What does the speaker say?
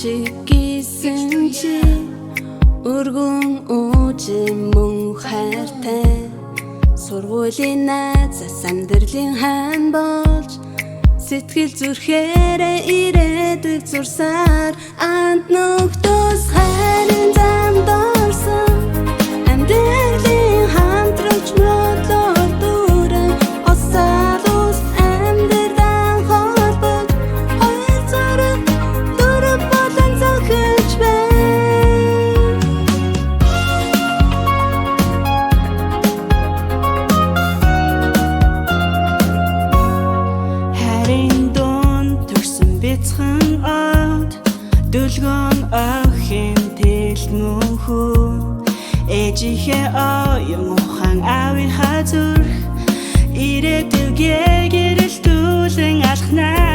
Шигсэн чи өргөн үжим мөн хайртай сургуулийн найзаас амьдралын хань болж сэтгэл зүрхээрээ ирээдүйг зурсаар ант нөхдөс хайрын замд орсон амьдралын хамтрагч модлоор дүүрэн осал ус амьдралын холбож хоёр зэрэг дөрөв болон зохиж байна. Харин дунд төрсөн бяцхан од дүлгөн охин тэлмөхөө ээжийнхээ оюун ухаан аавын хазүрх ирээдүгээ гэрэлтүүлэн алхнаа.